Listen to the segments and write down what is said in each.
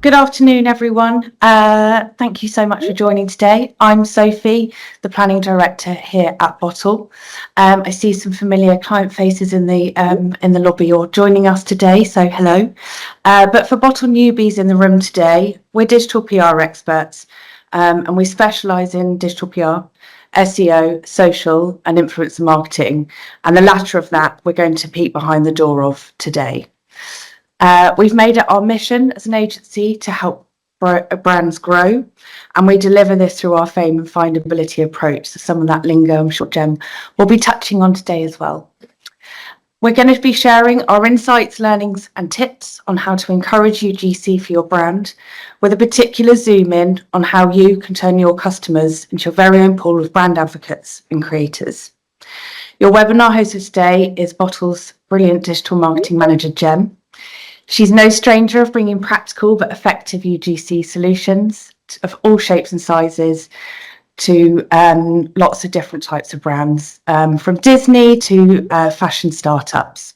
Good afternoon, everyone. Thank you so much for joining today. I'm Sophie, the Planning Director here at Bottle. I see some familiar client faces in the lobby or joining us today, so hello. But for Bottle newbies in the room today, we're digital PR experts, and we specialise in digital PR, SEO, social and influencer marketing. And the latter of that, we're going to peek behind the door of today. We've made it our mission as an agency to help brands grow, and we deliver this through our fame and findability approach. So some of that lingo, I'm sure Jem will be touching on today as well. We're going to be sharing our insights, learnings and tips on how to encourage UGC for your brand, with a particular zoom in on how you can turn your customers into your very own pool of brand advocates and creators. Your webinar host of today is Bottle's brilliant digital marketing manager, Jem. She's no stranger of bringing practical but effective UGC solutions of all shapes and sizes to lots of different types of brands, from Disney to fashion startups.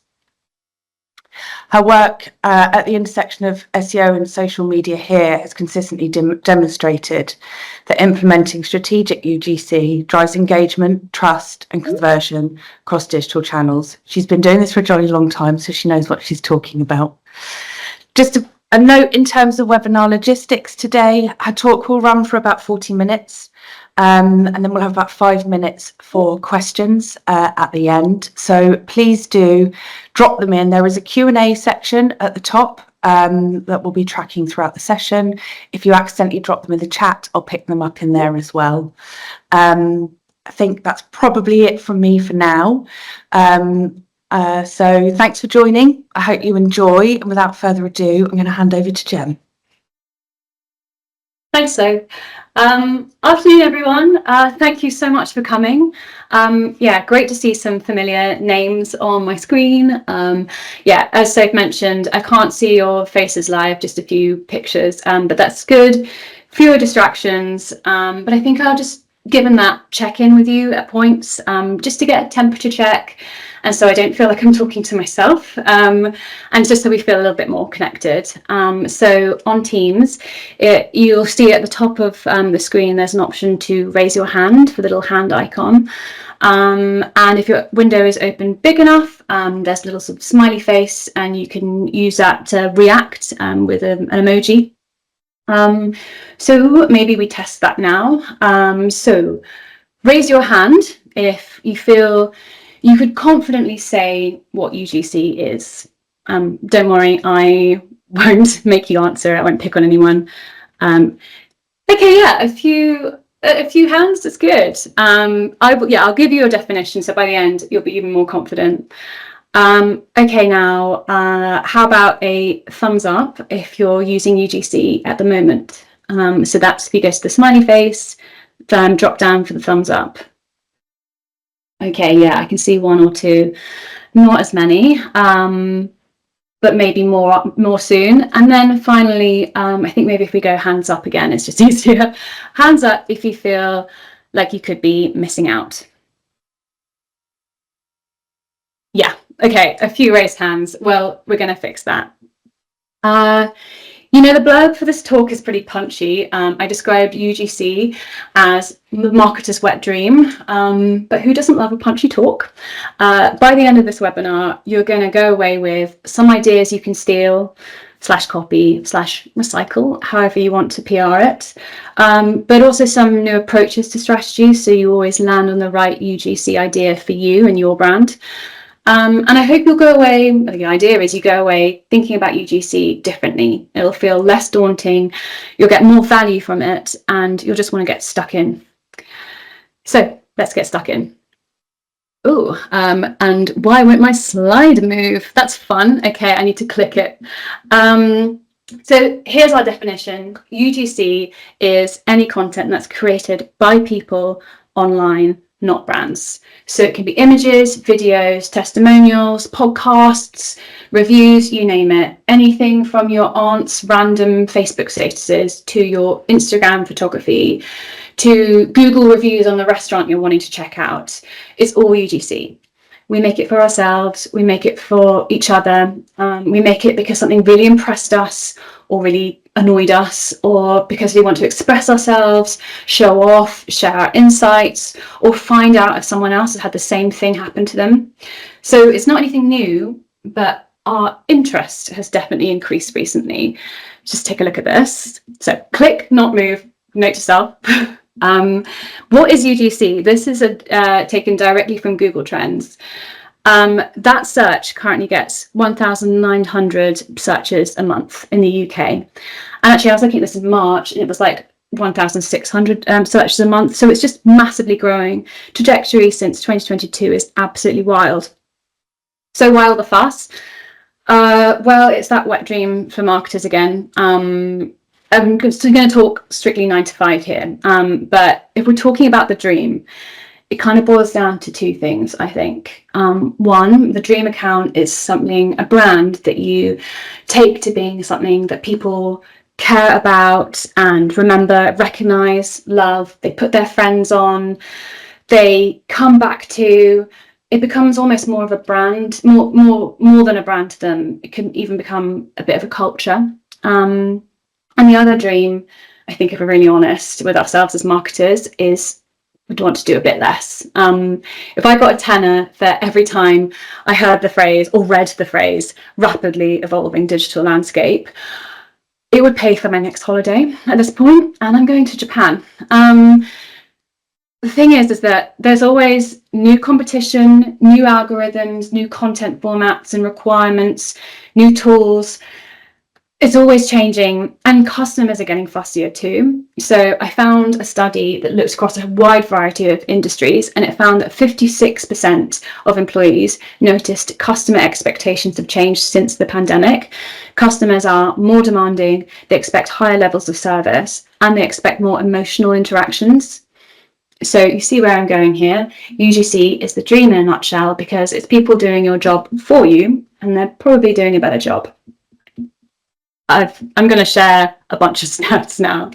Her work at the intersection of SEO and social media here has consistently demonstrated that implementing strategic UGC drives engagement, trust and conversion across digital channels. She's been doing this for a jolly long time, so she knows what she's talking about. Just a note in terms of webinar logistics today, her talk will run for about 40 minutes. And then we'll have about 5 minutes for questions at the end. So please do drop them in. There is a Q&A section at the top that we'll be tracking throughout the session. If you accidentally drop them in the chat, I'll pick them up in there as well. I think that's probably it from me for now. So thanks for joining. I hope you enjoy. And without further ado, I'm going to hand over to Jem. Thanks, So. Afternoon, everyone. Thank you so much for coming. Great to see some familiar names on my screen. As Soph mentioned, I can't see your faces live, just a few pictures, but that's good. Fewer distractions, but I think I'll just, given that, check in with you at points, just to get a temperature check. And so I don't feel like I'm talking to myself, and just so we feel a little bit more connected. So on Teams, you'll see at the top of the screen, there's an option to raise your hand for the little hand icon. And if your window is open big enough, there's a little sort of smiley face, and you can use that to react with an emoji. So maybe we test that now. So raise your hand if you feel you could confidently say what UGC is. Don't worry, I won't make you answer. I won't pick on anyone. Okay, yeah, a few hands. That's good. I'll give you a definition. So by the end, you'll be even more confident. Okay, now, how about a thumbs up if you're using UGC at the moment? So that's if you go to the smiley face, then drop down for the thumbs up. Okay, yeah, I can see one or two, not as many, but maybe more soon. And then finally, I think maybe if we go hands up again, it's just easier. Hands up if you feel like you could be missing out. Yeah, okay, a few raised hands. Well, we're going to fix that. The blurb for this talk is pretty punchy. I described UGC as the marketer's wet dream, but who doesn't love a punchy talk? By the end of this webinar, you're going to go away with some ideas you can steal, /copy, /recycle, however you want to PR it, but also some new approaches to strategy, so you always land on the right UGC idea for you and your brand. And I hope you'll go away, the idea is you go away thinking about UGC differently. It'll feel less daunting, you'll get more value from it, and you'll just want to get stuck in. So let's get stuck in. Oh, and why won't my slide move? That's fun. Okay, I need to click it. So here's our definition. UGC is any content that's created by people online, not brands. So it can be images, videos, testimonials, podcasts, reviews, you name it. Anything from your aunt's random Facebook statuses to your Instagram photography to Google reviews on the restaurant you're wanting to check out. It's all UGC. We make it for ourselves, we make it for each other, we make it because something really impressed us or really annoyed us, or because we want to express ourselves, show off, share our insights, or find out if someone else has had the same thing happen to them. So it's not anything new, but our interest has definitely increased recently. Just take a look at this. So click, not move, note to self. What is UGC? This is taken directly from Google Trends. That search currently gets 1,900 searches a month in the UK. And actually, I was looking at this in March, and it was like 1,600 searches a month. So it's just massively growing. Trajectory since 2022 is absolutely wild. So why all the fuss? Well, it's that wet dream for marketers again. I'm just going to talk strictly 9 to 5 here. But if we're talking about the dream, it kind of boils down to two things, I think. One, the dream account is a brand that you take to being something that people care about and remember, recognize, love. They put their friends on, they come back to. It becomes almost more of a brand, more than a brand to them. It can even become a bit of a culture. And the other dream, I think, if we're really honest with ourselves as marketers, is we'd want to do a bit less. If I got a tenner for every time I heard the phrase or read the phrase rapidly evolving digital landscape, it would pay for my next holiday at this point, and I'm going to Japan. The thing is that there's always new competition, new algorithms, new content formats and requirements, new tools. It's always changing, and customers are getting fussier too. So I found a study that looked across a wide variety of industries, and it found that 56% of employees noticed customer expectations have changed since the pandemic. Customers are more demanding, they expect higher levels of service, and they expect more emotional interactions. So you see where I'm going here. UGC is the dream in a nutshell, because it's people doing your job for you, and they're probably doing a better job. I'm going to share a bunch of stats now.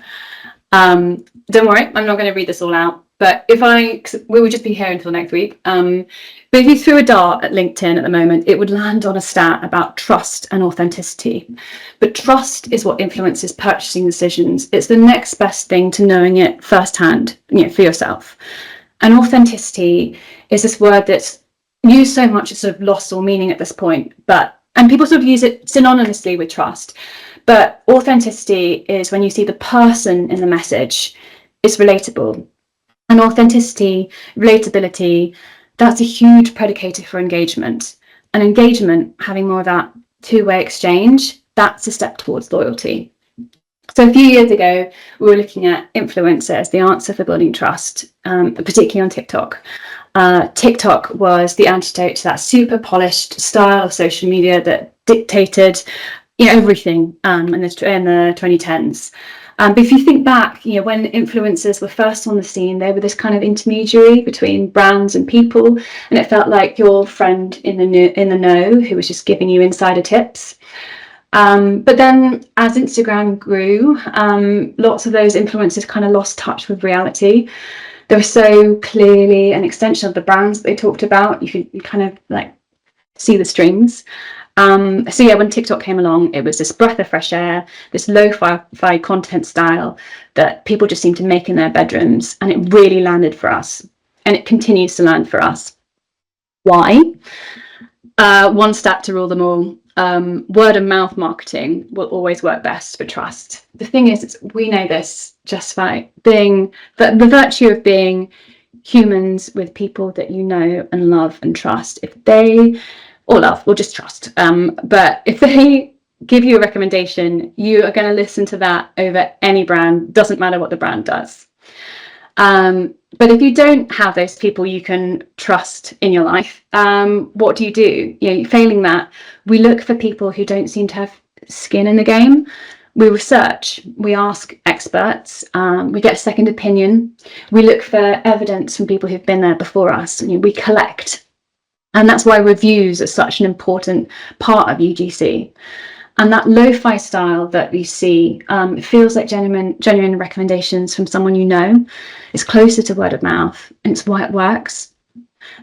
Don't worry, I'm not going to read this all out, but we would just be here until next week. But if you threw a dart at LinkedIn at the moment, it would land on a stat about trust and authenticity. But trust is what influences purchasing decisions. It's the next best thing to knowing it firsthand, for yourself. And authenticity is this word that's used so much it's sort of lost all meaning at this point, and people sort of use it synonymously with trust. But authenticity is when you see the person in the message, it's relatable. And authenticity, relatability, that's a huge predicator for engagement. And engagement, having more of that two-way exchange, that's a step towards loyalty. So a few years ago, we were looking at influencer as the answer for building trust, particularly on TikTok. TikTok was the antidote to that super polished style of social media that dictated everything in the 2010s. But if you think back, when influencers were first on the scene, they were this kind of intermediary between brands and people, and it felt like your friend in the know who was just giving you insider tips. But then as Instagram grew, lots of those influencers kind of lost touch with reality. They were so clearly an extension of the brands that they talked about. You could kind of like see the strings. So yeah, when TikTok came along, it was this breath of fresh air, this lo-fi content style that people just seemed to make in their bedrooms, and it really landed for us, and it continues to land for us. Why? One stat to rule them all. Word of mouth marketing will always work best for trust. The thing is, we know this just by being the virtue of being humans with people that you know and love and trust. If they, or love, or just trust, but if they give you a recommendation, you are going to listen to that over any brand, doesn't matter what the brand does. But if you don't have those people you can trust in your life, what do? Failing that, we look for people who don't seem to have skin in the game. We research, we ask experts, we get a second opinion, we look for evidence from people who've been there before us, we collect. And that's why reviews are such an important part of UGC. And that lo-fi style that we see, it feels like genuine recommendations from someone you know. It's closer to word of mouth, and it's why it works.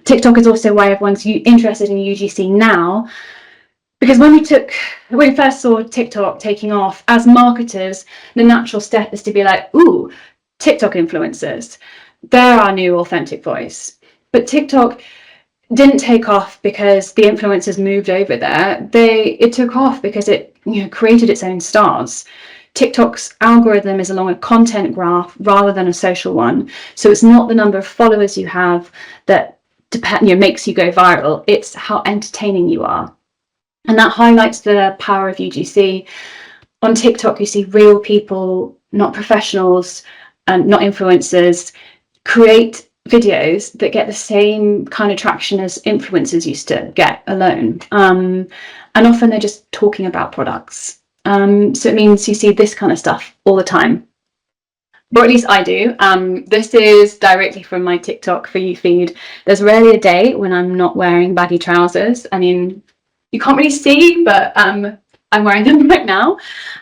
TikTok is also why everyone's interested in UGC now, because when we first saw TikTok taking off, as marketers, the natural step is to be like, ooh, TikTok influencers, they're our new authentic voice. But TikTok didn't take off because the influencers moved over there. It took off because it created its own stars. TikTok's algorithm is along a content graph rather than a social one. So it's not the number of followers you have that makes you go viral. It's how entertaining you are. And that highlights the power of UGC. On TikTok, you see real people, not professionals and not influencers, create videos that get the same kind of traction as influencers used to get alone. And often they're just talking about products. So it means you see this kind of stuff all the time. Or at least I do. This is directly from my TikTok For You feed. There's rarely a day when I'm not wearing baggy trousers. I mean, you can't really see, but I'm wearing them right now.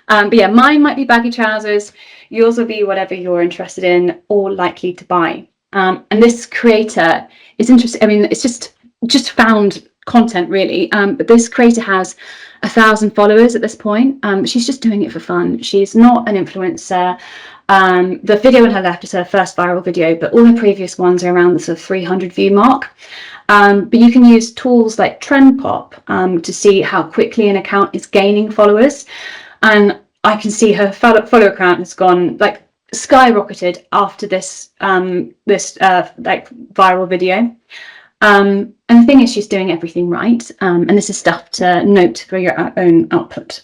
But yeah, mine might be baggy trousers. Yours will be whatever you're interested in or likely to buy. And this creator is interesting. I mean, it's just found content really. But this creator has 1,000 followers at this point. She's just doing it for fun. She's not an influencer. The video on her left is her first viral video, but all her previous ones are around the sort of 300 view mark. But you can use tools like Trend Pop to see how quickly an account is gaining followers. And I can see her follower count has gone like skyrocketed after this like viral video. And the thing is, she's doing everything right. And this is stuff to note for your own output.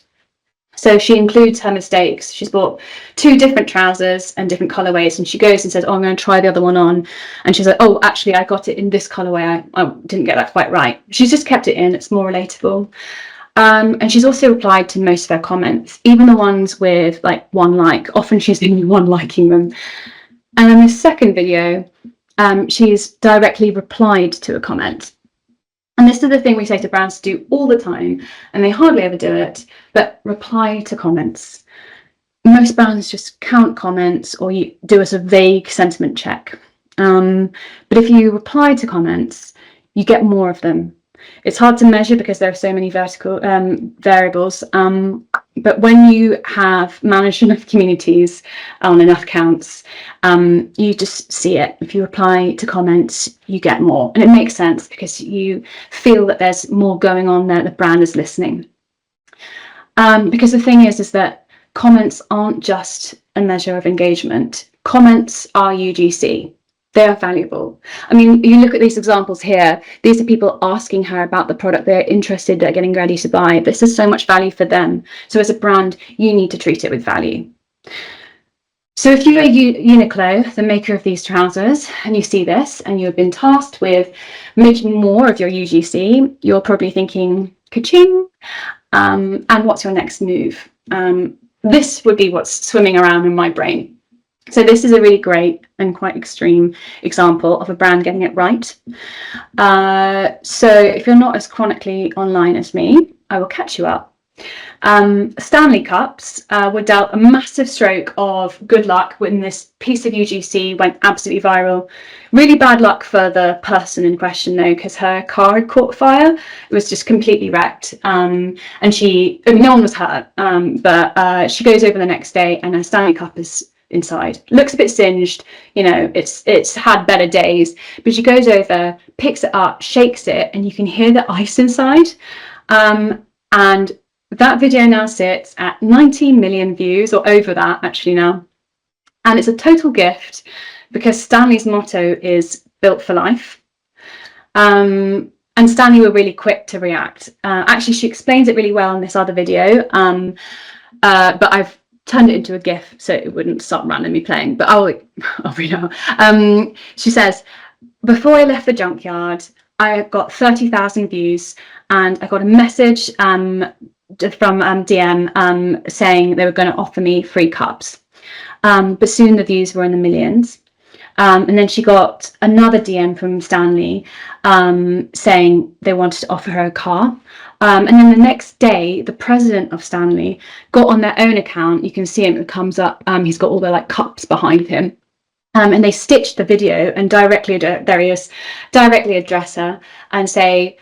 So she includes her mistakes. She's bought 2 different trousers and different colorways, and she goes and says, oh, I'm going to try the other one on. And she's like, oh, actually, I got it in this colorway. I didn't get that quite right. She's just kept it in. It's more relatable. And she's also replied to most of her comments, even the ones with like 1 like. Often she's the only one liking them. And in the second video, she's directly replied to a comment. And this is the thing we say to brands to do all the time, and they hardly ever do it, but reply to comments. Most brands just count comments or you do a sort of vague sentiment check. But if you reply to comments, you get more of them. It's hard to measure because there are so many vertical variables. But when you have managed enough communities on enough accounts, you just see it. If you reply to comments, you get more. And it makes sense because you feel that there's more going on there, the brand is listening. Because the thing is that comments aren't just a measure of engagement. Comments are UGC. They are valuable. I mean, you look at these examples here. These are people asking her about the product they're interested, they're getting ready to buy. This is so much value for them. So as a brand, you need to treat it with value. So if you're Uniqlo, the maker of these trousers, and you see this, and you've been tasked with making more of your UGC, you're probably thinking, ka-ching, and what's your next move? This would be what's swimming around in my brain. So this is a really great and quite extreme example of a brand getting it right. So if you're not as chronically online as me, I will catch you up. Stanley Cups were dealt a massive stroke of good luck when this piece of UGC went absolutely viral. Really bad luck for the person in question though, because her car had caught fire. It was just completely wrecked. And no one was hurt, but she goes over the next day and her Stanley Cup is inside. Looks a bit singed, it's had better days, but she goes over, picks it up, shakes it, and you can hear the ice inside. And that video now sits at 19 million views, or over that actually now. And it's a total gift because Stanley's motto is built for life. And Stanley were really quick to react. Actually, she explains it really well in this other video, but I've turned it into a GIF so it wouldn't stop randomly playing, but I'll read out. She says, before I left the junkyard, I got 30,000 views and I got a message from DM saying they were going to offer me free cups. But soon the views were in the millions. And then she got another DM from Stanley saying they wanted to offer her a car. And then the next day, the president of Stanley got on their own account. You can see him, it comes up. He's got all the cups behind him. And they stitch the video and directly address her and say,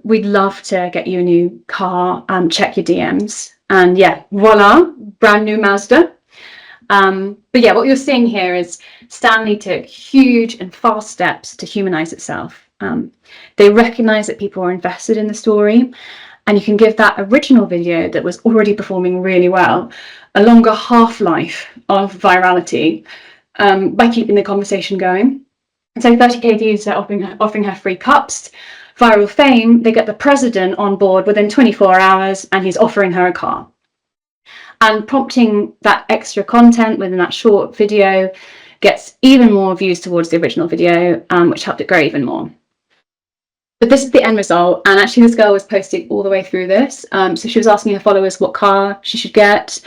we'd love to get you a new car, check your DMs. And yeah, voila, brand new Mazda. But yeah, what you're seeing here is Stanley took huge and fast steps to humanize itself. They recognize that people are invested in the story, and you can give that original video that was already performing really well a longer half-life of virality by keeping the conversation going. So 30k views are offering her free cups. Viral fame, they get the president on board within 24 hours and he's offering her a car. And prompting that extra content within that short video gets even more views towards the original video, which helped it grow even more. But this is the end result, and actually this girl was posting all the way through this. So she was asking her followers what car she should get,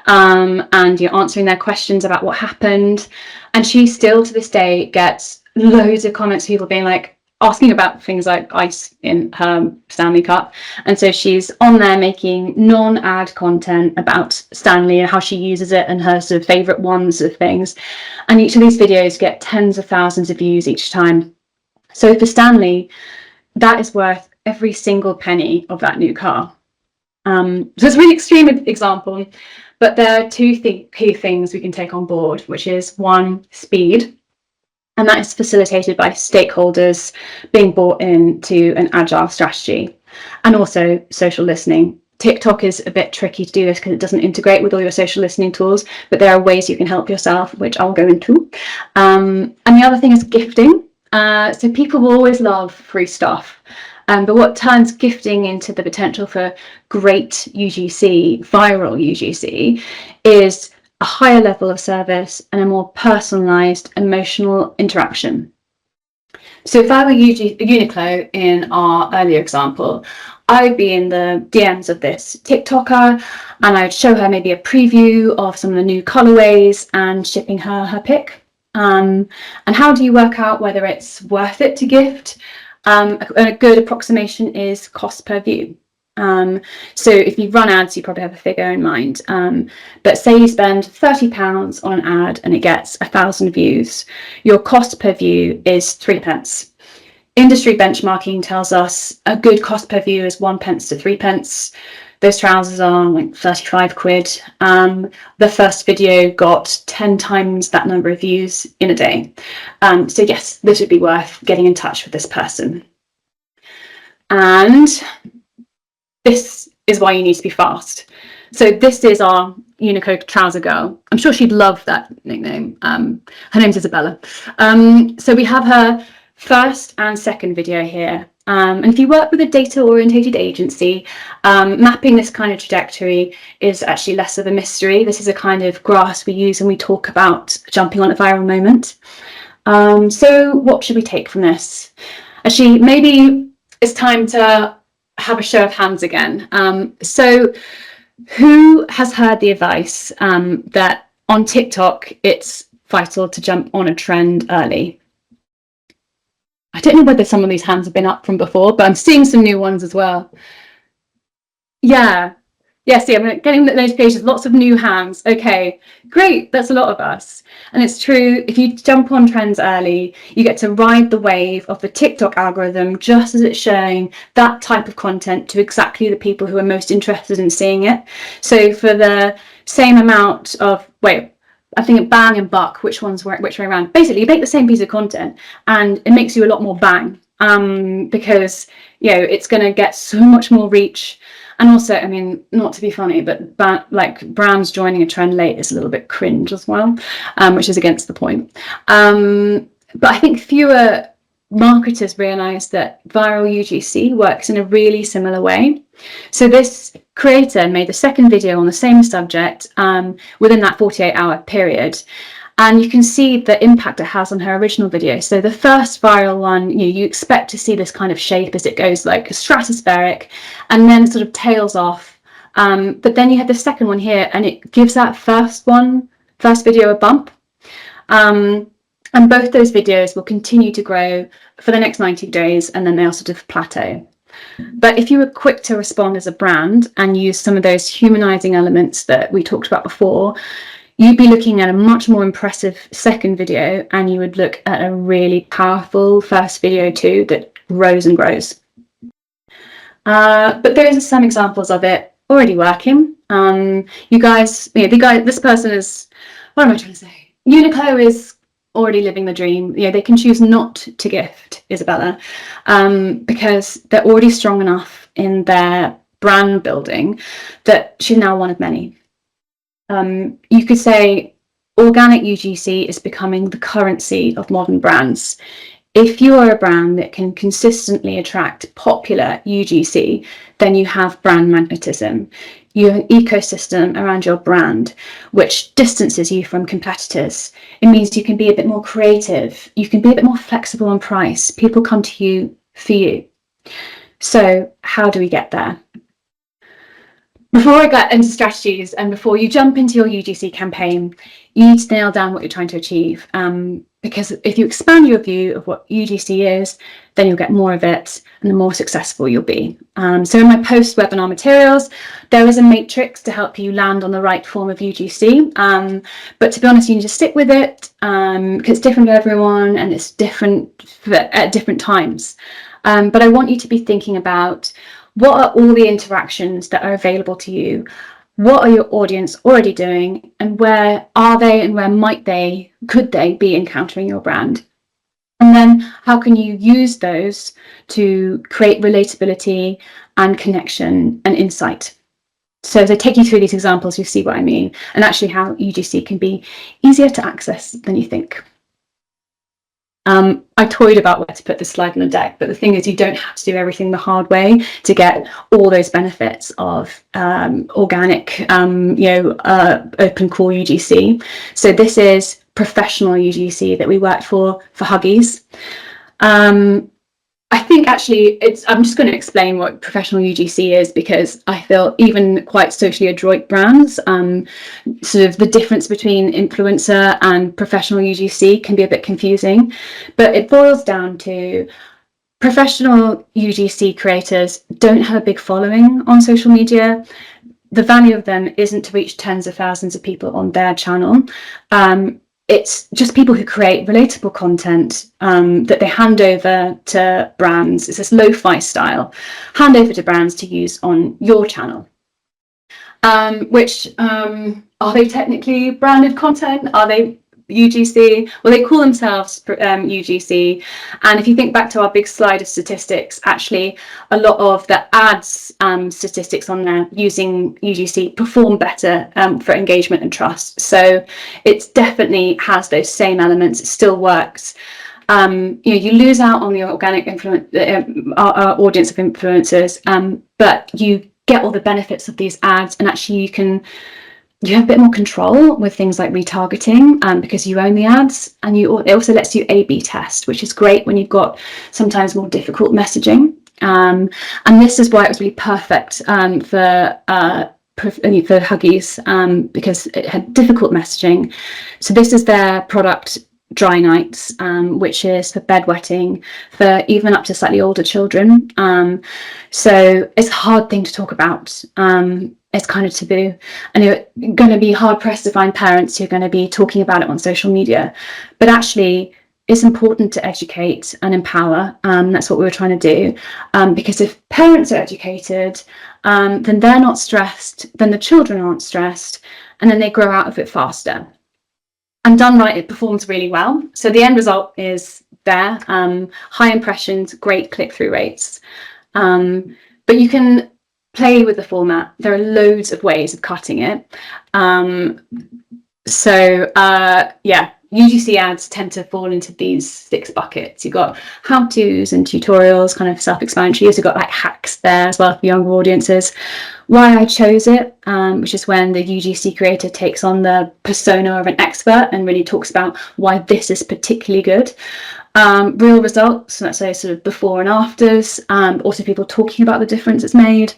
and you're answering their questions about what happened. And she still to this day gets loads of comments, people being like, asking about things like ice in her Stanley Cup. And so she's on there making non-ad content about Stanley and how she uses it and her sort of favorite ones of things. And each of these videos get tens of thousands of views each time. So for Stanley, that is worth every single penny of that new car. So it's a really extreme example, but there are two key things we can take on board, which is one, speed. And that is facilitated by stakeholders being bought into an agile strategy, and also social listening. TikTok is a bit tricky to do this because it doesn't integrate with all your social listening tools, but there are ways you can help yourself, which I'll go into. And the other thing is gifting. So people will always love free stuff. But what turns gifting into the potential for great UGC, viral UGC, is a higher level of service and a more personalized emotional interaction. So if I were Uniqlo in our earlier example, I'd be in the DMs of this TikToker and I'd show her maybe a preview of some of the new colorways and shipping her pick. And how do you work out whether it's worth it to gift? A good approximation is cost per view. So if you run ads, you probably have a figure in mind. But say you spend £30 on an ad and it gets 1,000 views, your cost per view is 3p. Industry benchmarking tells us a good cost per view is 1p to 3p. Those trousers are like 35 quid. The first video got 10 times that number of views in a day. So yes, this would be worth getting in touch with this person. And this is why you need to be fast. So this is our Uniqlo trouser girl. I'm sure she'd love that nickname. Her name's Isabella. So we have her first and second video here. And if you work with a data-orientated agency, mapping this kind of trajectory is actually less of a mystery. This is a kind of graph we use when we talk about jumping on a viral moment. So what should we take from this? Actually, maybe it's time to have a show of hands again. So who has heard the advice that on TikTok it's vital to jump on a trend early? I don't know whether some of these hands have been up from before, but I'm seeing some new ones as well. Yeah, see, I'm getting the notifications, lots of new hands. Okay, great, that's a lot of us. And it's true, if you jump on trends early, you get to ride the wave of the TikTok algorithm just as it's showing that type of content to exactly the people who are most interested in seeing it. So for the same amount of, I think bang and buck, which way around? Basically, you make the same piece of content and it makes you a lot more bang because, it's going to get so much more reach. And also, I mean, not to be funny, but brands joining a trend late is a little bit cringe as well, which is against the point. But I think fewer marketers realise that viral UGC works in a really similar way. So this creator made the second video on the same subject within that 48-hour period. And you can see the impact it has on her original video. So the first viral one, you expect to see this kind of shape as it goes like stratospheric and then sort of tails off. But then you have the second one here and it gives that first video a bump. And both those videos will continue to grow for the next 90 days and then they'll sort of plateau. But if you were quick to respond as a brand and use some of those humanizing elements that we talked about before, you'd be looking at a much more impressive second video, and you would look at a really powerful first video too that grows and grows. But those are some examples of it already working. You guys, this person is, what am I trying to say? Uniqlo is already living the dream. They can choose not to gift Isabella, because they're already strong enough in their brand building that she's now one of many. You could say organic UGC is becoming the currency of modern brands. If you are a brand that can consistently attract popular UGC, then you have brand magnetism. You have an ecosystem around your brand, which distances you from competitors. It means you can be a bit more creative. You can be a bit more flexible on price. People come to you for you. So how do we get there? Before I get into strategies and before you jump into your UGC campaign, you need to nail down what you're trying to achieve. Because if you expand your view of what UGC is, then you'll get more of it and the more successful you'll be. So in my post-webinar materials, there is a matrix to help you land on the right form of UGC. But to be honest, you need to stick with it because it's different for everyone and it's different at different times. But I want you to be thinking about what are all the interactions that are available to you? What are your audience already doing? And where are they and where could they be encountering your brand? And then how can you use those to create relatability and connection and insight? So as I take you through these examples, you see what I mean, and actually how UGC can be easier to access than you think. I toyed about where to put this slide in the deck, but the thing is you don't have to do everything the hard way to get all those benefits of organic, open core UGC. So this is professional UGC that we work for Huggies. I think actually I'm just going to explain what professional UGC is, because I feel even quite socially adroit brands, sort of the difference between influencer and professional UGC can be a bit confusing, but it boils down to professional UGC creators don't have a big following on social media. The value of them isn't to reach tens of thousands of people on their channel. It's just people who create relatable content that they hand over to brands. It's this lo-fi style, hand over to brands to use on your channel. Are they technically branded content? Are they UGC? Well, they call themselves UGC. And if you think back to our big slide of statistics, actually a lot of the ads statistics on there using UGC perform better for engagement and trust. So it definitely has those same elements. It still works. You lose out on the organic our audience of influencers, but you get all the benefits of these ads, and actually you have a bit more control with things like retargeting because you own the ads, and it also lets you A/B test, which is great when you've got sometimes more difficult messaging. And this is why it was really perfect for Huggies, because it had difficult messaging. So this is their product Dry Nites, which is for bedwetting for even up to slightly older children. So it's a hard thing to talk about. It's kind of taboo, and you're going to be hard pressed to find parents who are going to be talking about it on social media. But actually, it's important to educate and empower. That's what we were trying to do. Because if parents are educated, then they're not stressed, then the children aren't stressed, and then they grow out of it faster. And done right, it performs really well. So the end result is there. High impressions, great click-through rates. But you can play with the format. There are loads of ways of cutting it. UGC ads tend to fall into these 6 buckets. You've got how-tos and tutorials, kind of self-explanatory. You've also got like hacks there as well for younger audiences. Why I chose it, which is when the UGC creator takes on the persona of an expert and really talks about why this is particularly good. Real results, let's say sort of before and afters, also people talking about the difference it's made.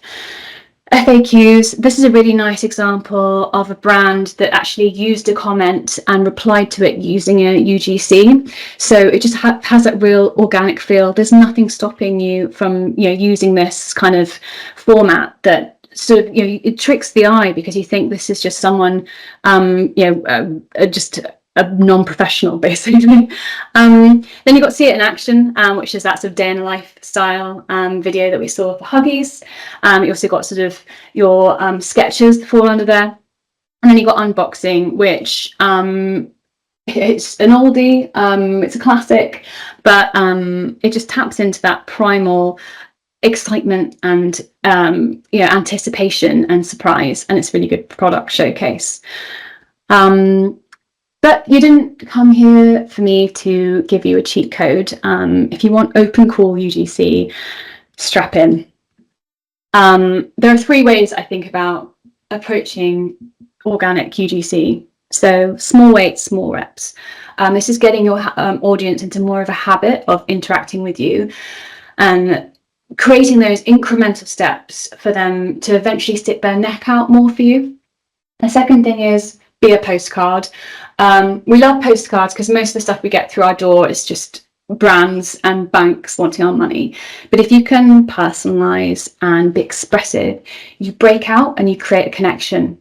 FAQs, this is a really nice example of a brand that actually used a comment and replied to it using a UGC. So it just has that real organic feel. There's nothing stopping you from using this kind of format that sort of, it tricks the eye because you think this is just someone, just a non-professional, basically. Then you got See It in Action, which is that sort of day in the life style video that we saw for Huggies. You also got sort of your sketches that fall under there. And then you got Unboxing, which it's an oldie, it's a classic, but it just taps into that primal excitement and anticipation and surprise, and it's a really good product showcase. But you didn't come here for me to give you a cheat code. If you want open call UGC, strap in. There are 3 ways I think about approaching organic UGC. So small weights, small reps. This is getting your audience into more of a habit of interacting with you and creating those incremental steps for them to eventually stick their neck out more for you. The second thing is be a postcard. We love postcards because most of the stuff we get through our door is just brands and banks wanting our money. But if you can personalize and be expressive, you break out and you create a connection.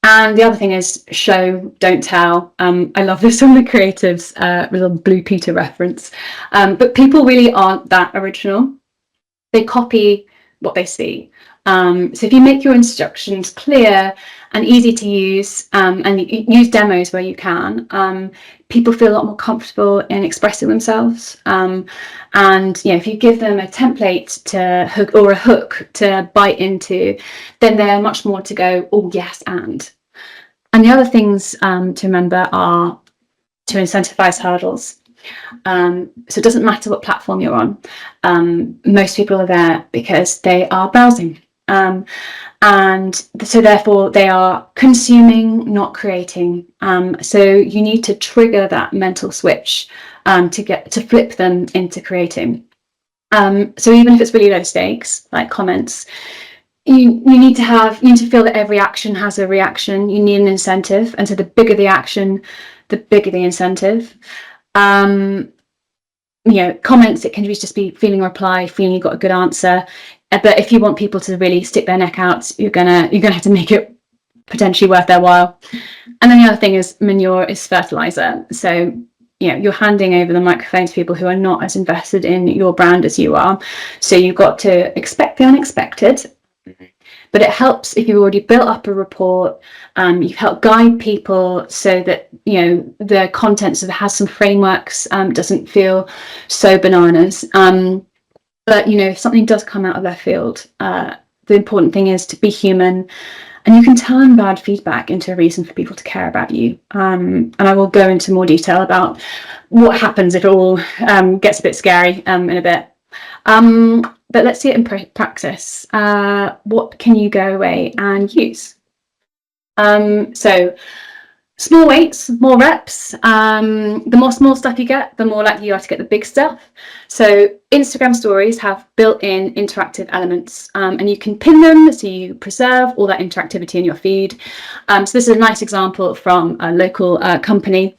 And the other thing is show, don't tell. I love this from the creatives, little Blue Peter reference. But people really aren't that original. They copy what they see. So if you make your instructions clear and easy to use, and use demos where you can, people feel a lot more comfortable in expressing themselves. And if you give them a template to hook or a hook to bite into, then they're much more to go, oh yes, and the other things to remember are to incentivize hurdles. So it doesn't matter what platform you're on. Most people are there because they are browsing. And so therefore they are consuming, not creating. So you need to trigger that mental switch to flip them into creating. So even if it's really low stakes, like comments, you need to feel that every action has a reaction. You need an incentive, and so the bigger the action, the bigger the incentive. Comments, it can just be feeling a reply, feeling you got a good answer. But if you want people to really stick their neck out, you're gonna have to make it potentially worth their while. And then the other thing is manure is fertilizer. So you're handing over the microphone to people who are not as invested in your brand as you are. So you've got to expect the unexpected. But it helps if you've already built up a report, you've helped guide people so that the content sort of has some frameworks, doesn't feel so bananas. But if something does come out of left field, the important thing is to be human, and you can turn bad feedback into a reason for people to care about you. And I will go into more detail about what happens if it all gets a bit scary in a bit. But let's see it in practice. What can you go away and use? So small weights, more reps. The more small stuff you get, the more likely you are to get the big stuff. So Instagram stories have built-in interactive elements, and you can pin them so you preserve all that interactivity in your feed. So this is a nice example from a local company.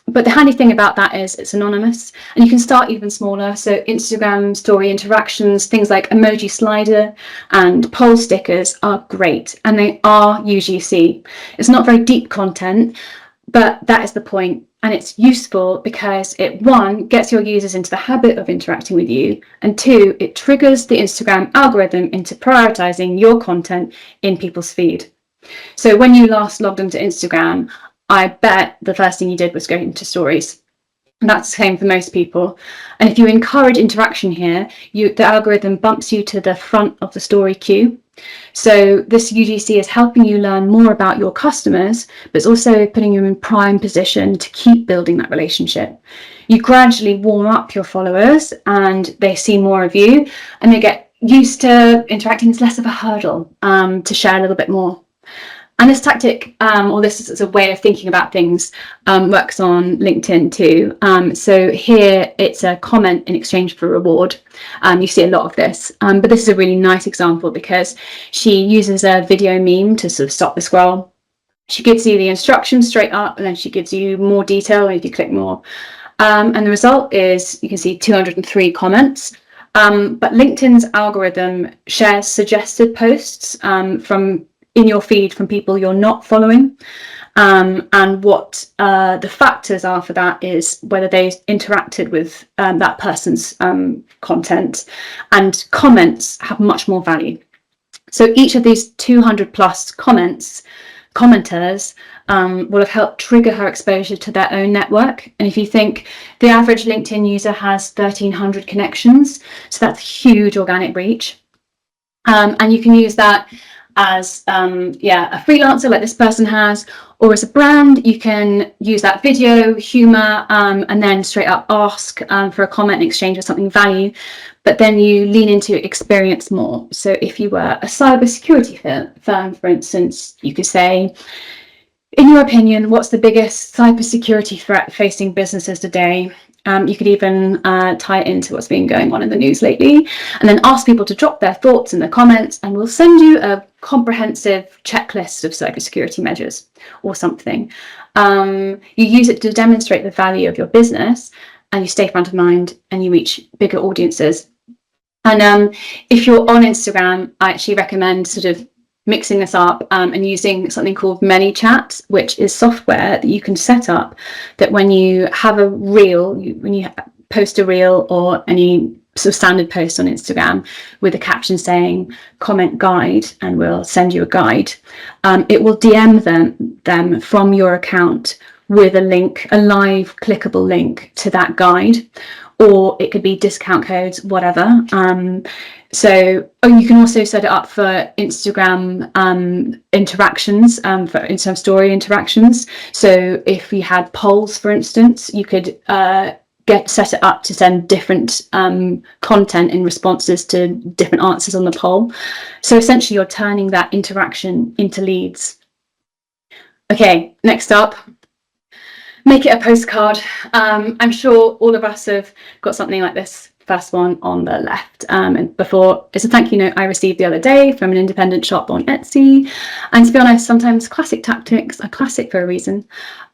But the handy thing about that is it's anonymous, and you can start even smaller. So Instagram story interactions, things like emoji slider and poll stickers are great, and they are UGC. It's not very deep content, but that is the point. And it's useful because it, 1, gets your users into the habit of interacting with you, and 2, it triggers the Instagram algorithm into prioritizing your content in people's feed. So when you last logged into Instagram, I bet the first thing you did was go into stories. And that's the same for most people. And if you encourage interaction here, the algorithm bumps you to the front of the story queue. So this UGC is helping you learn more about your customers, but it's also putting you in prime position to keep building that relationship. You gradually warm up your followers and they see more of you, and they get used to interacting. It's less of a hurdle to share a little bit more. And this tactic, or this is a way of thinking about things, works on LinkedIn too. So here it's a comment in exchange for reward. You see a lot of this, but this is a really nice example because she uses a video meme to sort of stop the scroll. She gives you the instructions straight up, and then she gives you more detail if you click more. And the result is you can see 203 comments. But LinkedIn's algorithm shares suggested posts from in your feed from people you're not following. And what the factors are for that is whether they interacted with that person's content, and comments have much more value. So each of these 200 plus commenters will have helped trigger her exposure to their own network. And if you think the average LinkedIn user has 1,300 connections, so that's huge organic reach. And you can use that as a freelancer like this person has, or as a brand. You can use that video, humor, and then straight up ask for a comment in exchange for something value, but then you lean into experience more. So if you were a cybersecurity firm, for instance, you could say, in your opinion, what's the biggest cybersecurity threat facing businesses today? You could even tie it into what's been going on in the news lately, and then ask people to drop their thoughts in the comments, and we'll send you a comprehensive checklist of cybersecurity measures or something. You use it to demonstrate the value of your business, and you stay front of mind, and you reach bigger audiences. And if you're on Instagram, I actually recommend sort of mixing this up and using something called ManyChat, which is software that you can set up that when you have a reel, when you post a reel or any sort of standard post on Instagram with a caption saying comment guide, and we'll send you a guide, it will DM them from your account with a link, a live clickable link to that guide, or it could be discount codes, whatever. So you can also set it up for Instagram interactions, for Instagram story interactions. So if you had polls, for instance, you could set it up to send different content in responses to different answers on the poll. So essentially you're turning that interaction into leads. Okay, next up, make it a postcard. I'm sure all of us have got something like this first one on the left. And before, it's a thank you note I received the other day from an independent shop on Etsy. And to be honest, sometimes classic tactics are classic for a reason.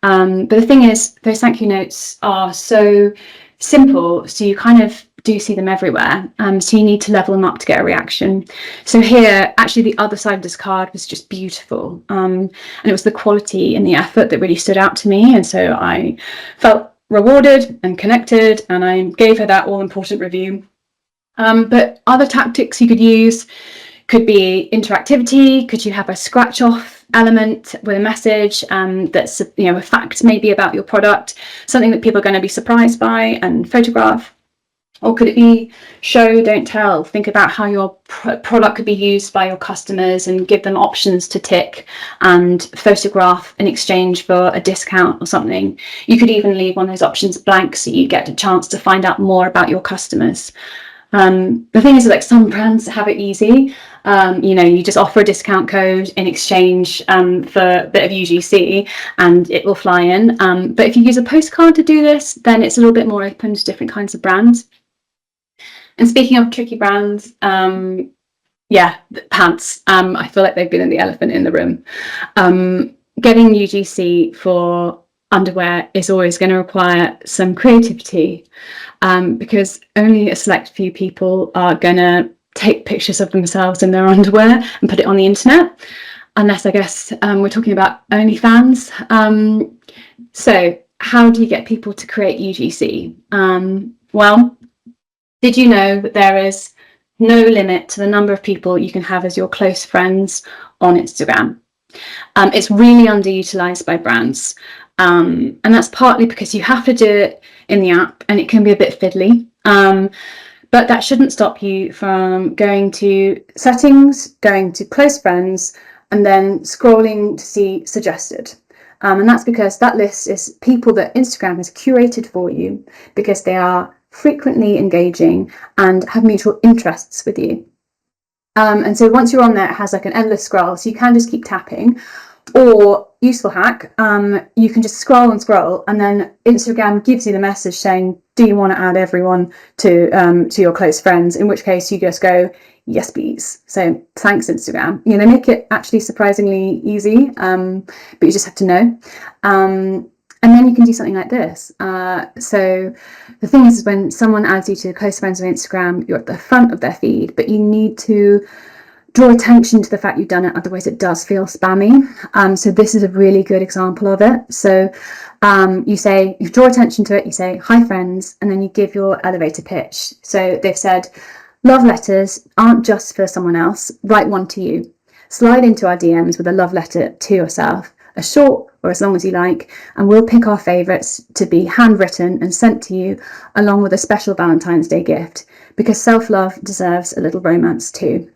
But the thing is, those thank you notes are so simple, so you kind of do see them everywhere. So you need to level them up to get a reaction. So here, actually the other side of this card was just beautiful. And it was the quality and the effort that really stood out to me. And so I felt rewarded and connected, and I gave her that all important review. But other tactics you could use could be interactivity. Could you have a scratch off element with a message that's a fact maybe about your product, something that people are going to be surprised by, and photograph? Or could it be show, don't tell? Think about how your product could be used by your customers and give them options to tick and photograph in exchange for a discount or something. You could even leave one of those options blank so you get a chance to find out more about your customers. The thing is, like, some brands have it easy. You just offer a discount code in exchange for a bit of UGC and it will fly in. But if you use a postcard to do this, then it's a little bit more open to different kinds of brands. And speaking of tricky brands, pants. I feel like they've been the elephant in the room. Getting UGC for underwear is always going to require some creativity, because only a select few people are going to take pictures of themselves in their underwear and put it on the internet, unless, I guess, we're talking about OnlyFans. So how do you get people to create UGC? Well, did you know that there is no limit to the number of people you can have as your close friends on Instagram? It's really underutilized by brands. And that's partly because you have to do it in the app and it can be a bit fiddly. But that shouldn't stop you from going to settings, going to close friends, and then scrolling to see suggested. And that's because that list is people that Instagram has curated for you because they are frequently engaging and have mutual interests with you. And so once you're on there, it has like an endless scroll, so you can just keep tapping. Or, useful hack, you can just scroll and scroll, and then Instagram gives you the message saying, do you want to add everyone to your close friends? In which case you just go, yes please. So thanks Instagram. They make it actually surprisingly easy, but you just have to know. And then you can do something like this. So the thing is, when someone adds you to close friends on Instagram, you're at the front of their feed, but you need to draw attention to the fact you've done it, otherwise it does feel spammy. So this is a really good example of it. So you draw attention to it, you say, hi friends, and then you give your elevator pitch. So they've said, love letters aren't just for someone else, write one to you. Slide into our DMs with a love letter to yourself, as short or as long as you like, and we'll pick our favourites to be handwritten and sent to you along with a special Valentine's Day gift, because self-love deserves a little romance too.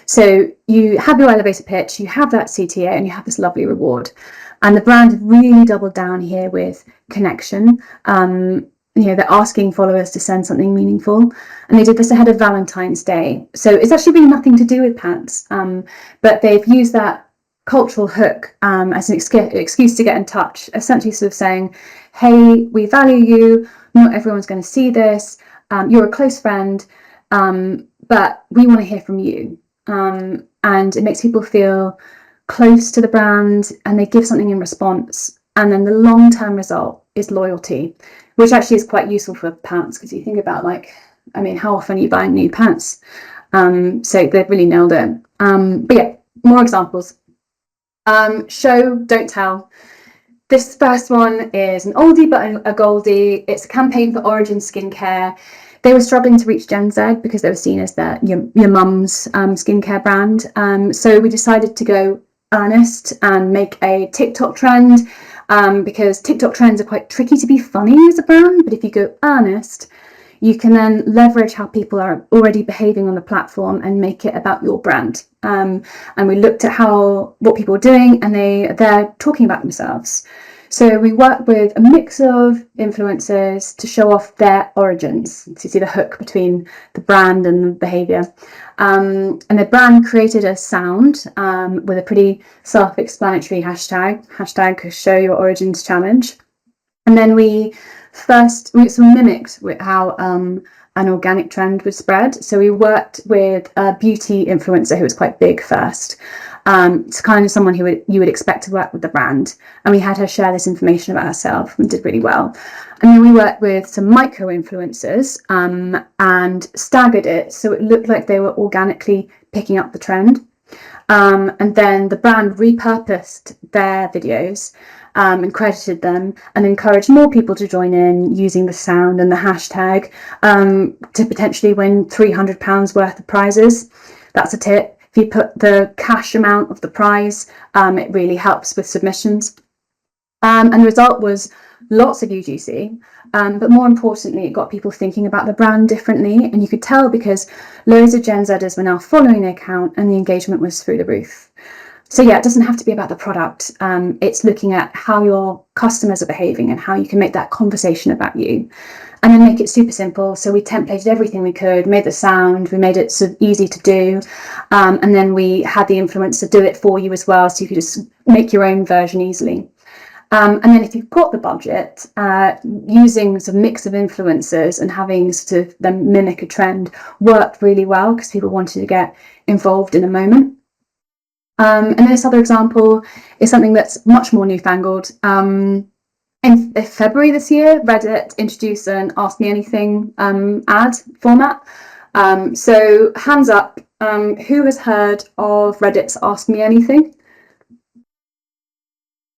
So you have your elevator pitch, you have that CTA, and you have this lovely reward. And the brand have really doubled down here with connection. They're asking followers to send something meaningful, and they did this ahead of Valentine's Day. So it's actually really nothing to do with pants, but they've used that cultural hook as an excuse to get in touch, essentially sort of saying, hey, we value you, not everyone's going to see this, you're a close friend, but we want to hear from you. And it makes people feel close to the brand, and they give something in response. And then the long-term result is loyalty, which actually is quite useful for pants, because you think about, how often are you buying new pants? So they've really nailed it. But yeah, more examples. Show, don't tell. This first one is an oldie but a goldie. It's a campaign for Origin Skincare. They were struggling to reach Gen Z because they were seen as your mum's skincare brand. So we decided to go earnest and make a TikTok trend, because TikTok trends are quite tricky to be funny as a brand, but if you go earnest, you can then leverage how people are already behaving on the platform and make it about your brand. And we looked at what people are doing, and they're talking about themselves. So we worked with a mix of influencers to show off their origins. So you see the hook between the brand and the behavior. And the brand created a sound with a pretty self-explanatory hashtag show your origins challenge. And then we mimicked with how an organic trend would spread. So we worked with a beauty influencer who was quite big first. It's kind of someone who you would expect to work with the brand. And we had her share this information about herself, and did really well. And then we worked with some micro influencers and staggered it so it looked like they were organically picking up the trend. And then the brand repurposed their videos and credited them, and encouraged more people to join in using the sound and the hashtag to potentially win £300 worth of prizes. That's a tip. If you put the cash amount of the prize, it really helps with submissions. And the result was lots of UGC, but more importantly, it got people thinking about the brand differently. And you could tell because loads of Gen Zers were now following the account, and the engagement was through the roof. So yeah, it doesn't have to be about the product. It's looking at how your customers are behaving and how you can make that conversation about you. And then make it super simple. So we templated everything we could, made the sound, we made it so easy to do. And then we had the influencer do it for you as well, so you could just make your own version easily. And then if you've got the budget, using a mix of influencers and having sort of them mimic a trend worked really well, because people wanted to get involved in a moment. And this other example is something that's much more newfangled. In February this year, Reddit introduced an Ask Me Anything ad format. So hands up, who has heard of Reddit's Ask Me Anything?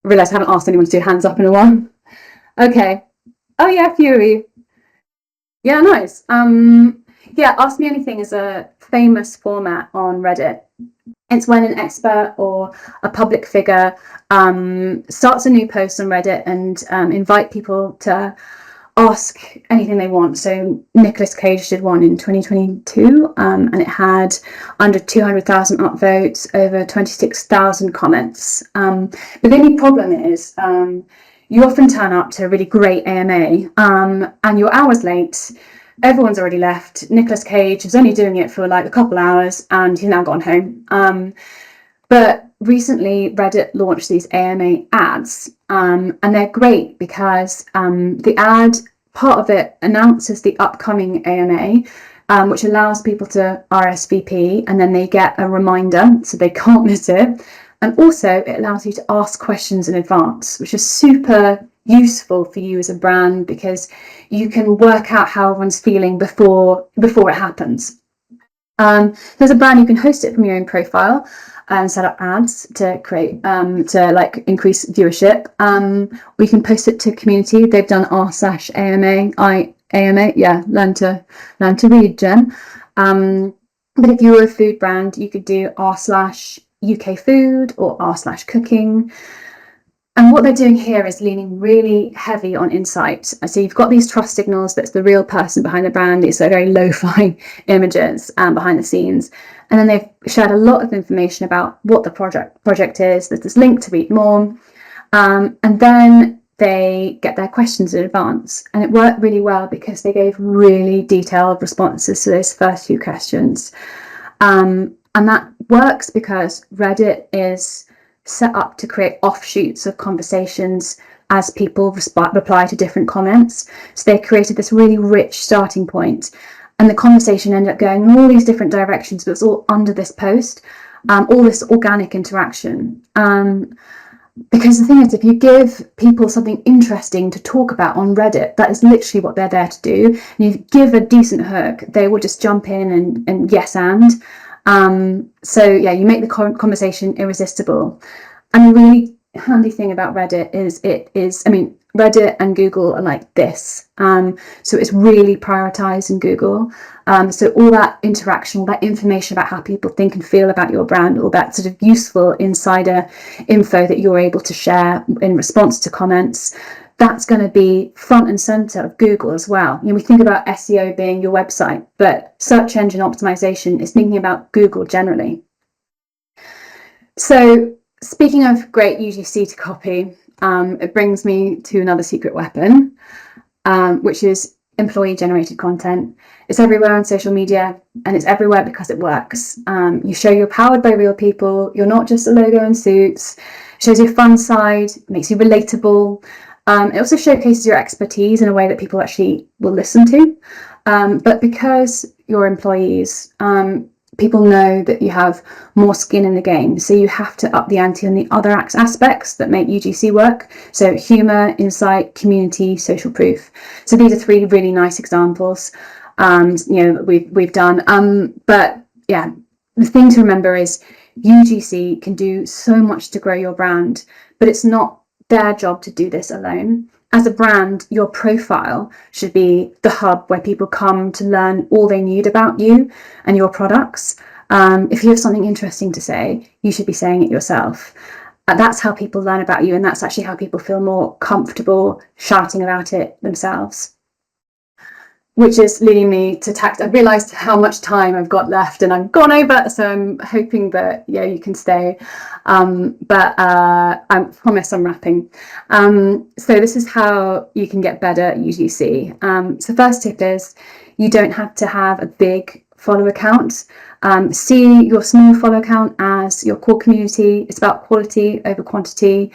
I realise I haven't asked anyone to do hands up in a while. Okay. Oh yeah, a few of you. Yeah, nice. Yeah, Ask Me Anything is a famous format on Reddit. It's when an expert or a public figure starts a new post on Reddit and invite people to ask anything they want. So Nicolas Cage did one in 2022, and it had under 200,000 upvotes, over 26,000 comments. But the only problem is you often turn up to a really great AMA and you're hours late. Everyone's already left. Nicolas Cage was only doing it for like a couple hours, and he's now gone home. But recently Reddit launched these AMA ads, and they're great because the ad, part of it announces the upcoming AMA, which allows people to RSVP, and then they get a reminder so they can't miss it. And also it allows you to ask questions in advance, which is super useful for you as a brand, because you can work out how everyone's feeling before it happens. As a brand, you can host it from your own profile and set up ads to create to like increase viewership. We can post it to community. They've done r/AMA. Learn to read, Jen. But if you were a food brand, you could do r/UK food or r/cooking. And what they're doing here is leaning really heavy on insight. So you've got these trust signals, that's the real person behind the brand. These are very lo-fi images behind the scenes. And then they've shared a lot of information about what the project is. There's this link to read more. And then they get their questions in advance. And it worked really well because they gave really detailed responses to those first few questions. And that works because Reddit is set up to create offshoots of conversations as people reply to different comments. So they created this really rich starting point, and the conversation ended up going in all these different directions, but it's all under this post, all this organic interaction. Because the thing is, if you give people something interesting to talk about on Reddit, that is literally what they're there to do. And you give a decent hook, they will just jump in and yes and. So yeah, you make the conversation irresistible. And the really handy thing about Reddit is Reddit and Google are like this. So it's really prioritized in Google. So all that interaction, all that information about how people think and feel about your brand, all that sort of useful insider info that you're able to share in response to comments, that's going to be front and center of Google as well. You know, we think about SEO being your website, but search engine optimization is thinking about Google generally. So speaking of great UGC to copy, it brings me to another secret weapon, which is employee generated content. It's everywhere on social media, and it's everywhere because it works. You show you're powered by real people. You're not just a logo and suits. It shows your fun side, makes you relatable. It also showcases your expertise in a way that people actually will listen to. But because you're employees, people know that you have more skin in the game. So you have to up the ante on the other aspects that make UGC work. So humour, insight, community, social proof. So these are three really nice examples we've done. But yeah, the thing to remember is UGC can do so much to grow your brand, but it's not their job to do this alone. As a brand, your profile should be the hub where people come to learn all they need about you and your products. If you have something interesting to say, you should be saying it yourself. That's how people learn about you, and that's actually how people feel more comfortable shouting about it themselves. Which is leading me to Tactics. I've realised how much time I've got left, and I've gone over, so I'm hoping that you can stay. But I promise I'm wrapping. So this is how you can get better UGC. So first tip is you don't have to have a big follower count. See your small follower count as your core community. It's about quality over quantity.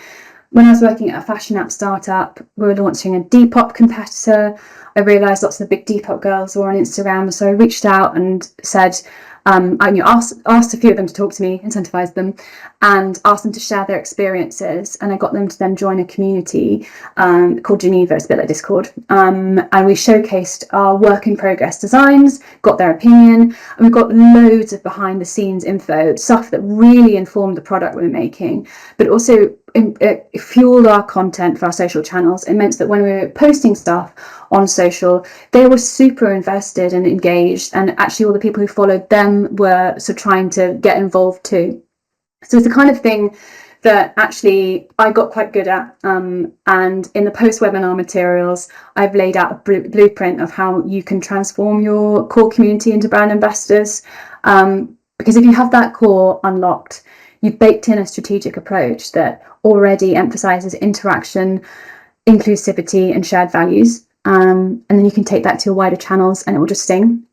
When I was working at a fashion app startup, we were launching a Depop competitor. I realised lots of the big Depop girls were on Instagram, so I reached out and said, I asked a few of them to talk to me, incentivized them, and asked them to share their experiences. And I got them to then join a community called Geneva. It's a bit like Discord. And we showcased our work in progress designs, got their opinion, and we got loads of behind the scenes info, stuff that really informed the product we were making, but also it fueled our content for our social channels. It meant that when we were posting stuff on social, they were super invested and engaged, and actually all the people who followed them were sort of trying to get involved too. So it's the kind of thing that actually I got quite good at, and in the post-webinar materials I've laid out a blueprint of how you can transform your core community into brand ambassadors, because if you have that core unlocked, you've baked in a strategic approach that already emphasizes interaction, inclusivity and shared values, and then you can take that to your wider channels and it will just sting.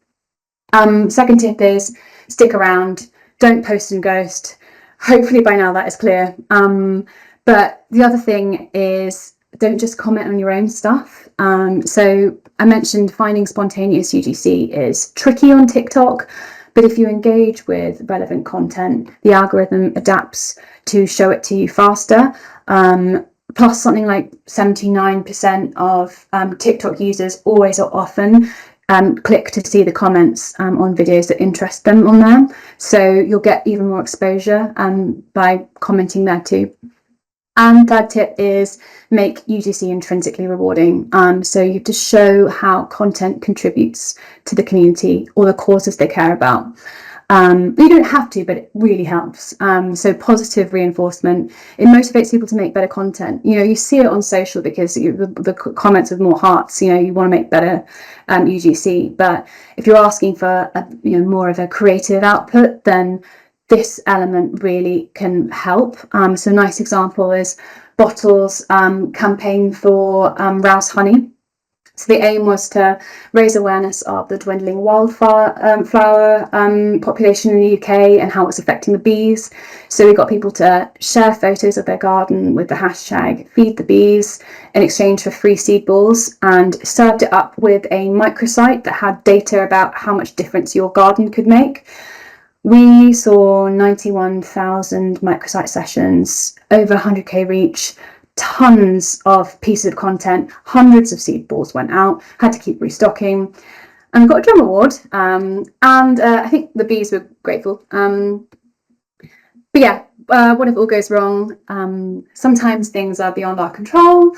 Second tip is stick around, don't post and ghost. Hopefully by now that is clear. But the other thing is don't just comment on your own stuff. So I mentioned finding spontaneous UGC is tricky on TikTok, But if you engage with relevant content, the algorithm adapts to show it to you faster. Plus, something like 79% of TikTok users always or often click to see the comments on videos that interest them on there. So you'll get even more exposure by commenting there too. And third tip is make UGC intrinsically rewarding. So you have to show how content contributes to the community or the causes they care about. You don't have to, but it really helps. So positive reinforcement, it motivates people to make better content. You see it on social because the comments with more hearts, you want to make better UGC. But if you're asking for more of a creative output, then this element really can help. So a nice example is Bottle's campaign for Rouse Honey. So the aim was to raise awareness of the dwindling wildflower population in the UK and how it's affecting the bees. So we got people to share photos of their garden with the hashtag Feed the Bees in exchange for free seed balls, and served it up with a microsite that had data about how much difference your garden could make. We saw 91,000 microsite sessions, over 100k reach, tons of pieces of content, hundreds of seed balls went out, had to keep restocking, and got a drum award. And I think the bees were grateful. But yeah, what if it all goes wrong? Sometimes things are beyond our control.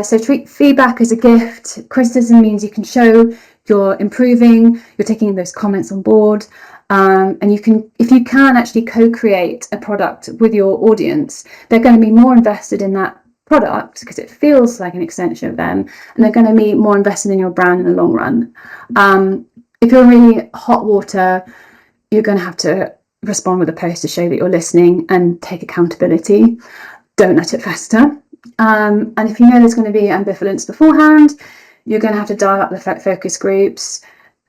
So treat feedback as a gift. Criticism means you can show you're improving, you're taking those comments on board. And if you can actually co-create a product with your audience, they're going to be more invested in that product because it feels like an extension of them, and they're going to be more invested in your brand in the long run. If you're really hot water, you're going to have to respond with a post to show that you're listening and take accountability. Don't let it fester. And if you know there's going to be ambivalence beforehand, you're going to have to dial up the focus groups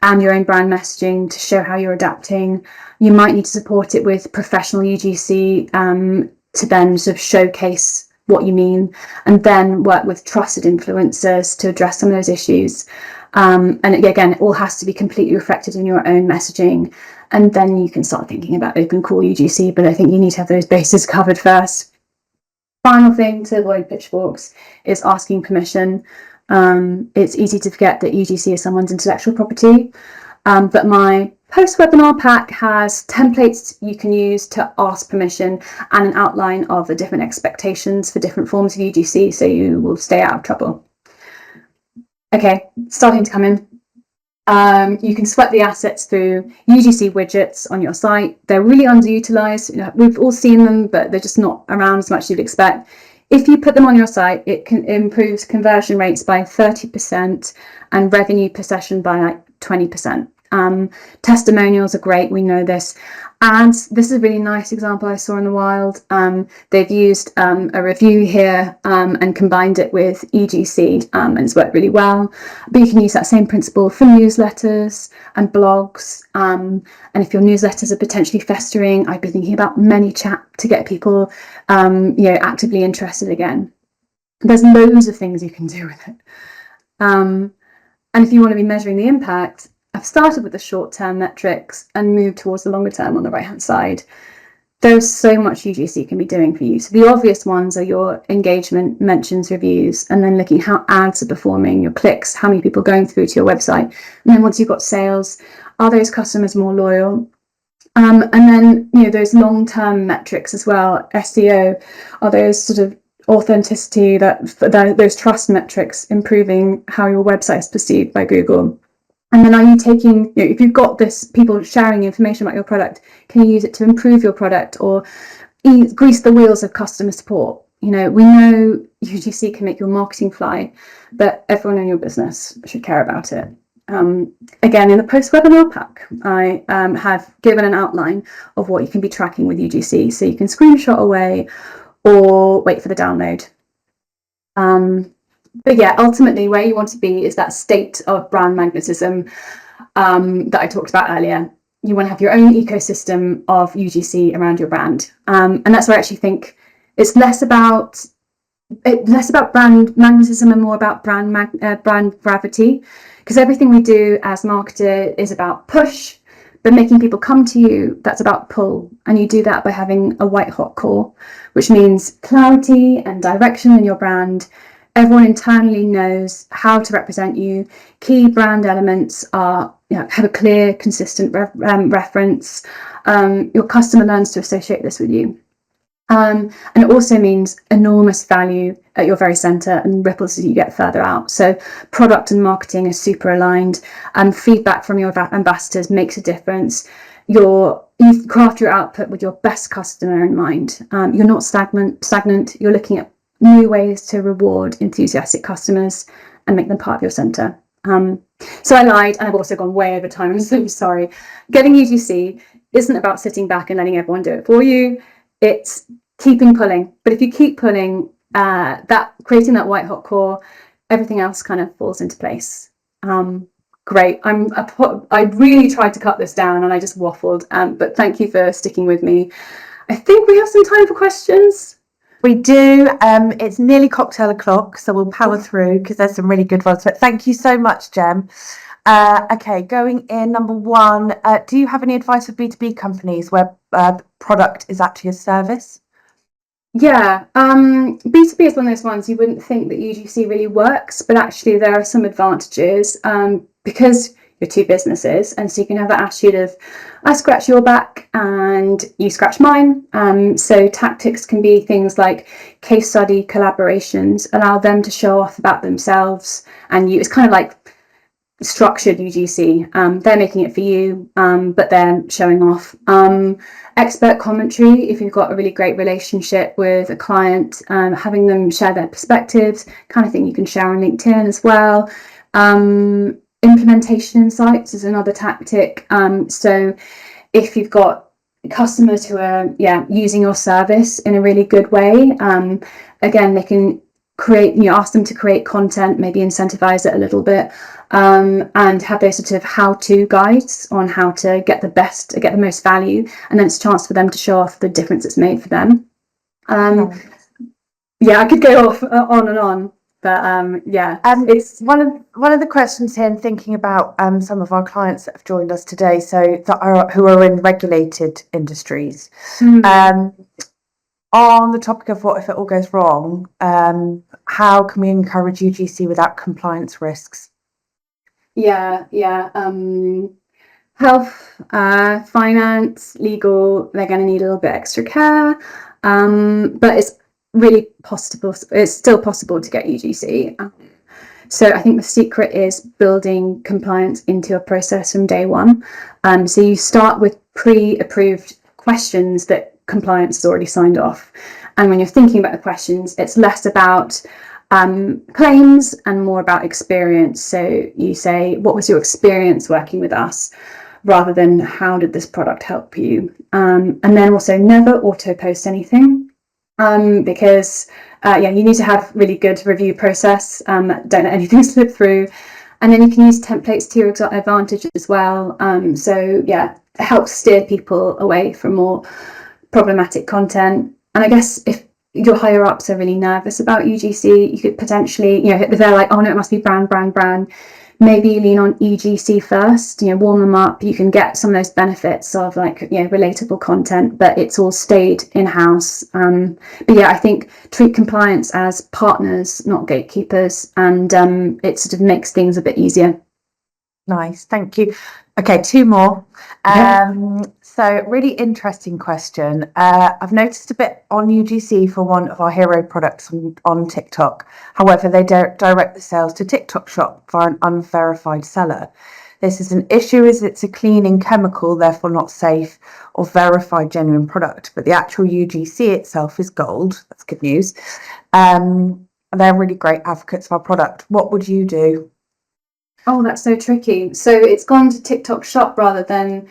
and your own brand messaging to show how you're adapting. You might need to support it with professional UGC to then sort of showcase what you mean, and then work with trusted influencers to address some of those issues. And again, it all has to be completely reflected in your own messaging, and then you can start thinking about open call UGC, but I think you need to have those bases covered first. Final thing to avoid pitchforks is asking permission. It's easy to forget that UGC is someone's intellectual property, but my post-webinar pack has templates you can use to ask permission and an outline of the different expectations for different forms of UGC, so you will stay out of trouble. Okay, starting to come in. You can sweat the assets through UGC widgets on your site. They're really underutilized. We've all seen them, but they're just not around as much as you'd expect. If you put them on your site, it improves conversion rates by 30% and revenue per session by like 20%. Testimonials are great, we know this. Ads, this is a really nice example I saw in the wild. They've used a review here and combined it with UGC, and it's worked really well. But you can use that same principle for newsletters and blogs. And if your newsletters are potentially festering, I'd be thinking about ManyChat to get people actively interested again. There's loads of things you can do with it. And if you want to be measuring the impact, I've started with the short-term metrics and moved towards the longer term on the right-hand side. There's so much UGC can be doing for you. So the obvious ones are your engagement, mentions, reviews, and then looking how ads are performing, your clicks, how many people are going through to your website. And then once you've got sales, are those customers more loyal? And then, those long-term metrics as well, SEO, are those sort of authenticity, those trust metrics, improving how your website is perceived by Google. And then are you taking, if you've got this, people sharing information about your product, can you use it to improve your product or grease the wheels of customer support? We know UGC can make your marketing fly, but everyone in your business should care about it. Again, in the post-webinar pack, I have given an outline of what you can be tracking with UGC, so you can screenshot away or wait for the download. But yeah, ultimately where you want to be is that state of brand magnetism that I talked about earlier. You want to have your own ecosystem of UGC around your brand. And that's where I actually think it's less about brand magnetism and more about brand gravity, because everything we do as marketers is about push, but making people come to you, that's about pull. And you do that by having a white hot core, which means clarity and direction in your brand. Everyone internally knows how to represent you. Key brand elements are, have a clear, consistent reference. Your customer learns to associate this with you. And it also means enormous value at your very center and ripples as you get further out. So product and marketing are super aligned, and feedback from your ambassadors makes a difference. You craft your output with your best customer in mind. You're not stagnant. You're looking at new ways to reward enthusiastic customers and make them part of your center. So I lied, and I've also gone way over time. I'm so sorry. Getting UGC isn't about sitting back and letting everyone do it for you. It's keeping pulling. But if you keep pulling, creating that white hot core, everything else kind of falls into place. Great. I really tried to cut this down and I just waffled. But thank you for sticking with me. I think we have some time for questions. We do. It's nearly cocktail o'clock, so we'll power through because there's some really good ones. But thank you so much, Jem. Okay, going in, number one, do you have any advice for B2B companies where product is actually a service? Yeah, B2B is one of those ones you wouldn't think that UGC really works, but actually there are some advantages because you're two businesses, and so you can have that attitude of I scratch your back and you scratch mine. So tactics can be things like case study collaborations, allow them to show off about themselves and you. It's kind of like structured UGC. They're making it for you, but they're showing off. Expert commentary, if you've got a really great relationship with a client, having them share their perspectives, kind of thing you can share on LinkedIn as well. Implementation insights is another tactic. So if you've got customers who are using your service in a really good way, again, they can ask them to create content, maybe incentivize it a little bit, and have those sort of how-to guides on how to get the most value, and then it's a chance for them to show off the difference it's made for them. I could go off on and on, but it's one of the questions here, and thinking about some of our clients that have joined us today, who are in regulated industries. On the topic of what if it all goes wrong, how can we encourage UGC without compliance risks? Health, finance, legal, they're going to need a little bit extra care, but it's really possible. It's still possible to get UGC. So I think the secret is building compliance into your process from day one. So you start with pre-approved questions that compliance has already signed off, and when you're thinking about the questions, it's less about claims and more about experience. So you say, what was your experience working with us, rather than how did this product help you? And then also never auto post anything, because you need to have really good review process. Don't let anything slip through, and then you can use templates to your advantage as well. It helps steer people away from more problematic content. And I guess if your higher ups are really nervous about UGC, you could potentially, if they're like, oh no, it must be brand, maybe you lean on EGC first, warm them up. You can get some of those benefits of relatable content, but it's all stayed in-house. I think treat compliance as partners, not gatekeepers, and it sort of makes things a bit easier. Nice, thank you. Okay, two more. So really interesting question. I've noticed a bit on UGC for one of our hero products on TikTok. However, they don't direct the sales to TikTok shop via an unverified seller. This is an issue as it's a cleaning chemical, therefore not safe or verified genuine product. But the actual UGC itself is gold. That's good news. And they're really great advocates of our product. What would you do? Oh, that's so tricky. So it's gone to TikTok shop rather than,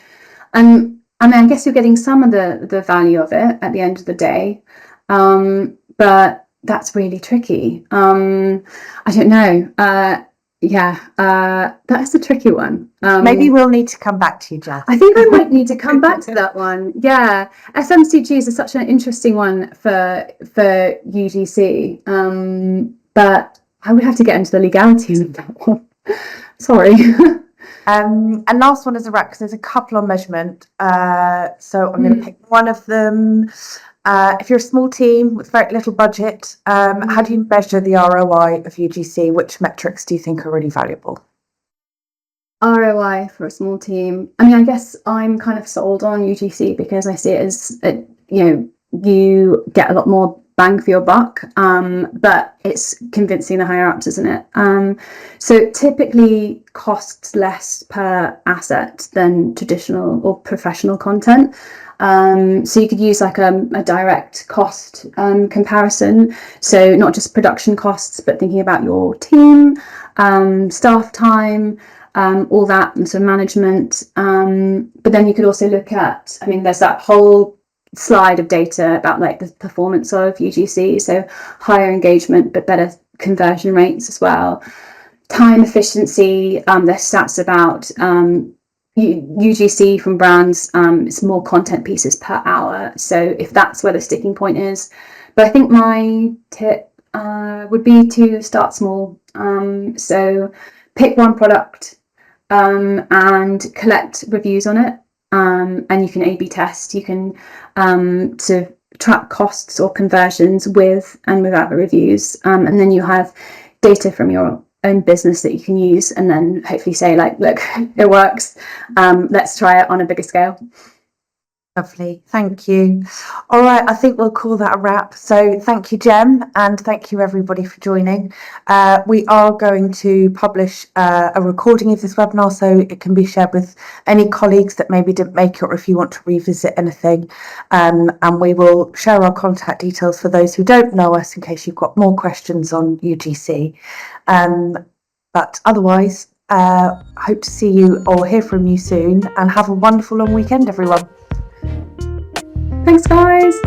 I guess you're getting some of the value of it at the end of the day, but that's really tricky. I don't know. That's a tricky one. Maybe we'll need to come back to you, Jess. I think I might need to come back to that one. Yeah, FMCGs is such an interesting one for UGC, but I would have to get into the legalities of that one. Sorry. And last one is a wrap, because there's a couple on measurement. So I'm going to pick one of them. If you're a small team with very little budget, how do you measure the ROI of UGC? Which metrics do you think are really valuable? ROI for a small team. I mean, I guess I'm kind of sold on UGC because I see it as, you get a lot more bang for your buck, but it's convincing the higher ups, isn't it? So it typically costs less per asset than traditional or professional content. So you could use like a direct cost comparison. So not just production costs, but thinking about your team, staff time, all that, and sort of management. But then you could also look at, I mean, there's that whole slide of data about like the performance of UGC, so higher engagement but better conversion rates as well, time efficiency. There's stats about UGC from brands. It's more content pieces per hour, so if that's where the sticking point is. But I think my tip would be to start small. So pick one product and collect reviews on it. And you can A/B test. You can to track costs or conversions with and without the reviews, and then you have data from your own business that you can use, and then hopefully say like, look, it works. Let's try it on a bigger scale. Lovely, thank you. All right, I think we'll call that a wrap. So thank you, Jem, and thank you everybody for joining. We are going to publish a recording of this webinar so it can be shared with any colleagues that maybe didn't make it, or if you want to revisit anything. And we will share our contact details for those who don't know us in case you've got more questions on UGC. But otherwise, hope to see you or hear from you soon, and have a wonderful long weekend, everyone. Thanks, guys.